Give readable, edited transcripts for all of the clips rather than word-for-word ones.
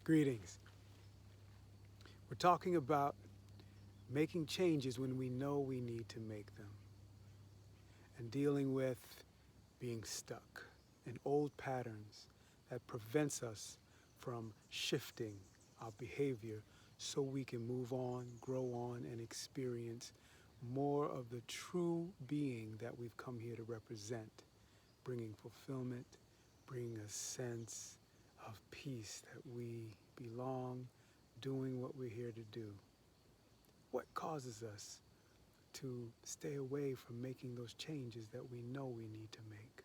Greetings. We're talking about making changes when we know we need to make them and dealing with being stuck in old patterns that prevents us from shifting our behavior so we can move on, grow on, and experience more of the true being that we've come here to represent, bringing fulfillment, bringing a sense of peace that we belong, doing what we're here to do. What causes us to stay away from making those changes that we know we need to make?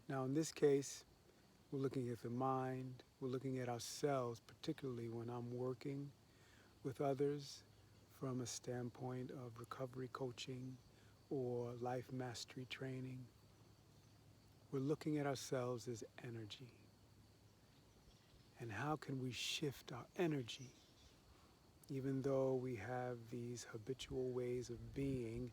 Now, in this case, we're looking at the mind, we're looking at ourselves, particularly when I'm working with others from a standpoint of recovery coaching or life mastery training. We're looking at ourselves as energy. And how can we shift our energy, even though we have these habitual ways of being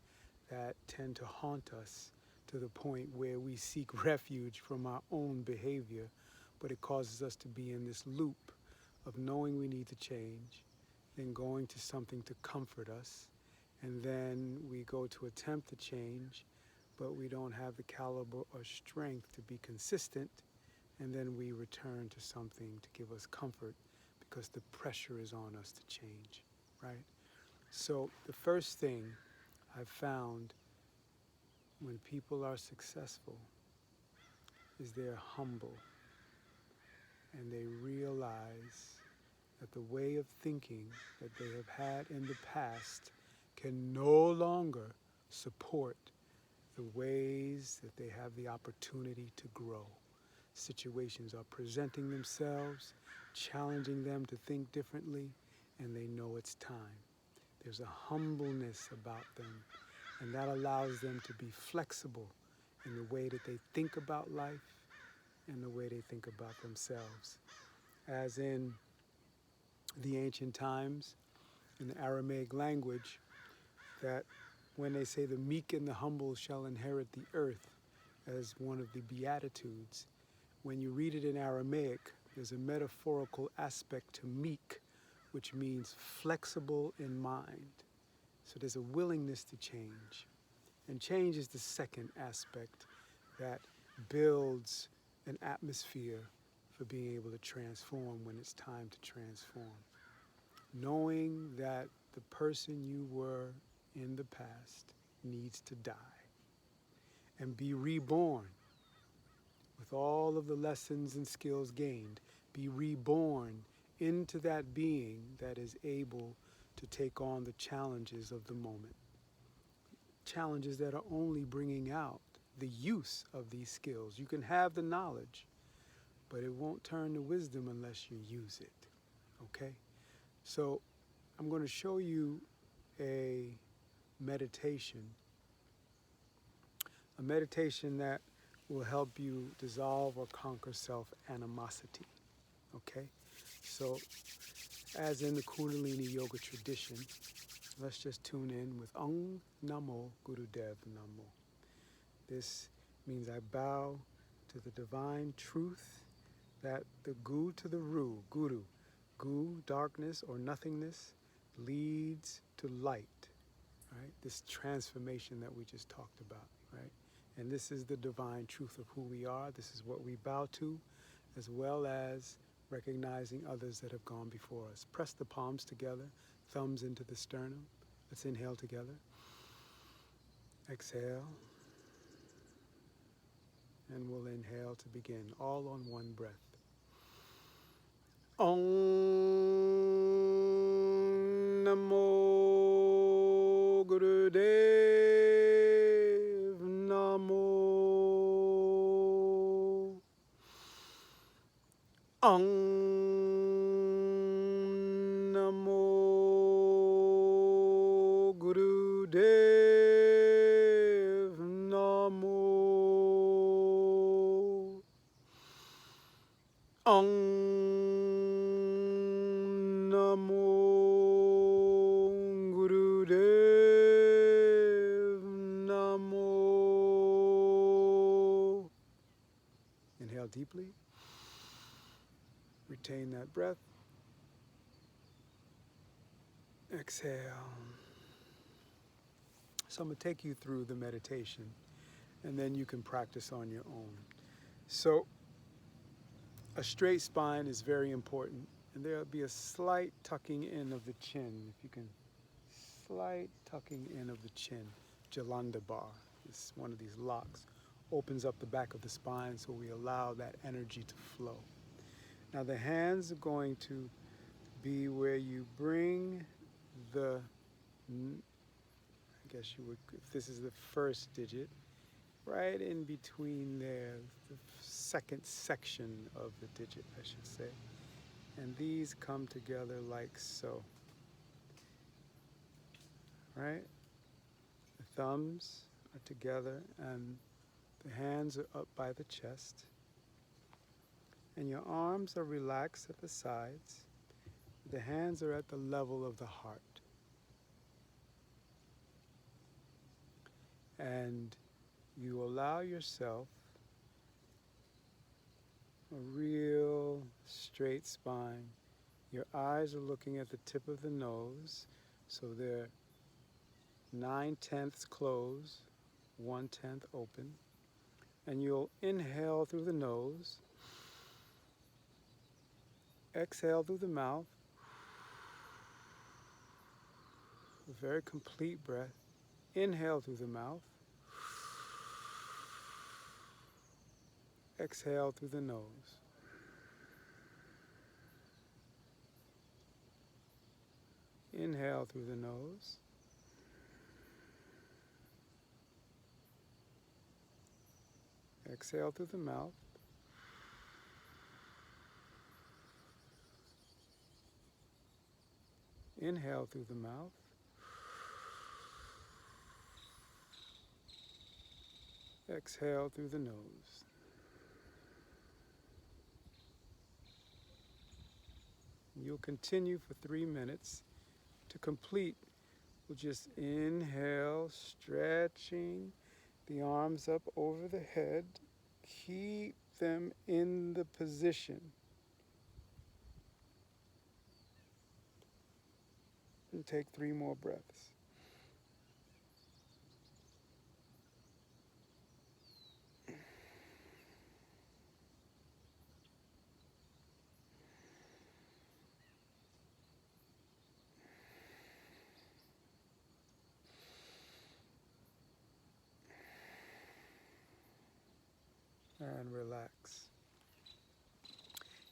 that tend to haunt us to the point where we seek refuge from our own behavior, but it causes us to be in this loop of knowing we need to change, then going to something to comfort us, and then we go to attempt to change, but we don't have the caliber or strength to be consistent, and then we return to something to give us comfort because the pressure is on us to change, right? So the first thing I've found when people are successful is they're humble and they realize that the way of thinking that they have had in the past can no longer support the ways that they have the opportunity to grow. Situations are presenting themselves, challenging them to think differently, and they know it's time. There's a humbleness about them, and that allows them to be flexible in the way that they think about life and the way they think about themselves. As in the ancient times, in the Aramaic language, that when they say the meek and the humble shall inherit the earth as one of the Beatitudes, when you read it in Aramaic, there's a metaphorical aspect to meek, which means flexible in mind. So there's a willingness to change. And change is the second aspect that builds an atmosphere for being able to transform when it's time to transform. Knowing that the person you were in the past needs to die and be reborn with all of the lessons and skills gained, be reborn into that being that is able to take on the challenges of the moment. Challenges that are only bringing out the use of these skills. You can have the knowledge, but it won't turn to wisdom unless you use it, okay? So I'm going to show you a meditation that will help you dissolve or conquer self-animosity, okay? So as in the Kundalini yoga tradition, let's just tune in with Ang Namo Gurudev Namo. This means I bow to the divine truth that the Gu to the Ru, Guru, Gu, darkness or nothingness, leads to light, right? This transformation that we just talked about, right? And this is the divine truth of who we are. This is what we bow to, as well as recognizing others that have gone before us. Press the palms together, thumbs into the sternum. Let's inhale together. Exhale. And we'll inhale to begin, all on one breath. Om Namo Gurudev Namo. Om Namo Gurudev Namo. Om Namo Gurudev Namo. Inhale deeply. Retain that breath. Exhale. So I'm going to take you through the meditation, and then you can practice on your own. So a straight spine is very important, and there'll be a slight tucking in of the chin. If you can, slight tucking in of the chin. Jalandhar is one of these locks. Opens up the back of the spine, so we allow that energy to flow. Now the hands are going to be where you bring the, I guess you would, if this is the first digit, right in between there, the second section of the digit, I should say. And these come together like so. Right? The thumbs are together and the hands are up by the chest. And your arms are relaxed at the sides. The hands are at the level of the heart. And you allow yourself a real straight spine. Your eyes are looking at the tip of the nose, so they're 9/10 closed, 1/10 open. And you'll inhale through the nose, exhale through the mouth, a very complete breath. Inhale through the mouth, exhale through the nose. Inhale through the nose. Exhale through the mouth. Inhale through the mouth. Exhale through the nose. You'll continue for 3 minutes. To complete, we'll just inhale, stretching the arms up over the head. Keep them in the position. And take 3 more breaths. And relax.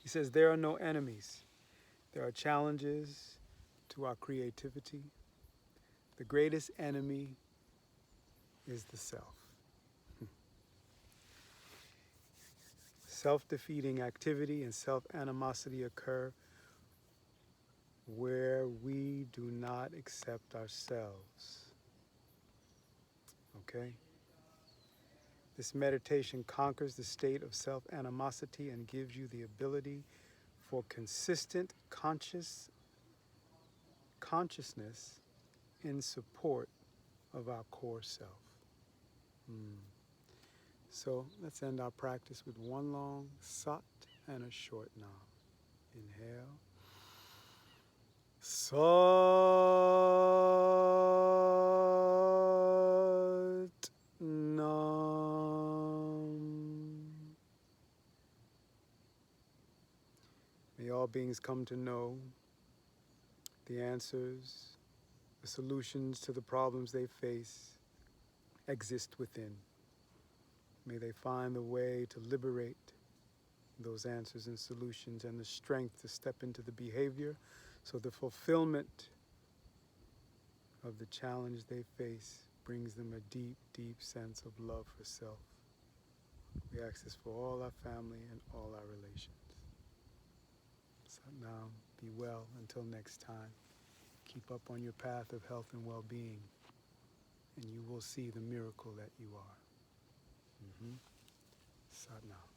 He says there are no enemies. There are challenges to our creativity. The greatest enemy is the self. Self-defeating activity and self-animosity occur where we do not accept ourselves. Okay? This meditation conquers the state of self-animosity and gives you the ability for consistent consciousness in support of our core self. So let's end our practice with one long sat and a short nam. Inhale. Sat Nam. May all beings come to know the answers, the solutions to the problems they face exist within. May they find the way to liberate those answers and solutions and the strength to step into the behavior so the fulfillment of the challenge they face brings them a deep, deep sense of love for self. We ask this for all our family and all our relations. Satnam, be well until next time. Keep up on your path of health and well-being, and you will see the miracle that you are. Satnam.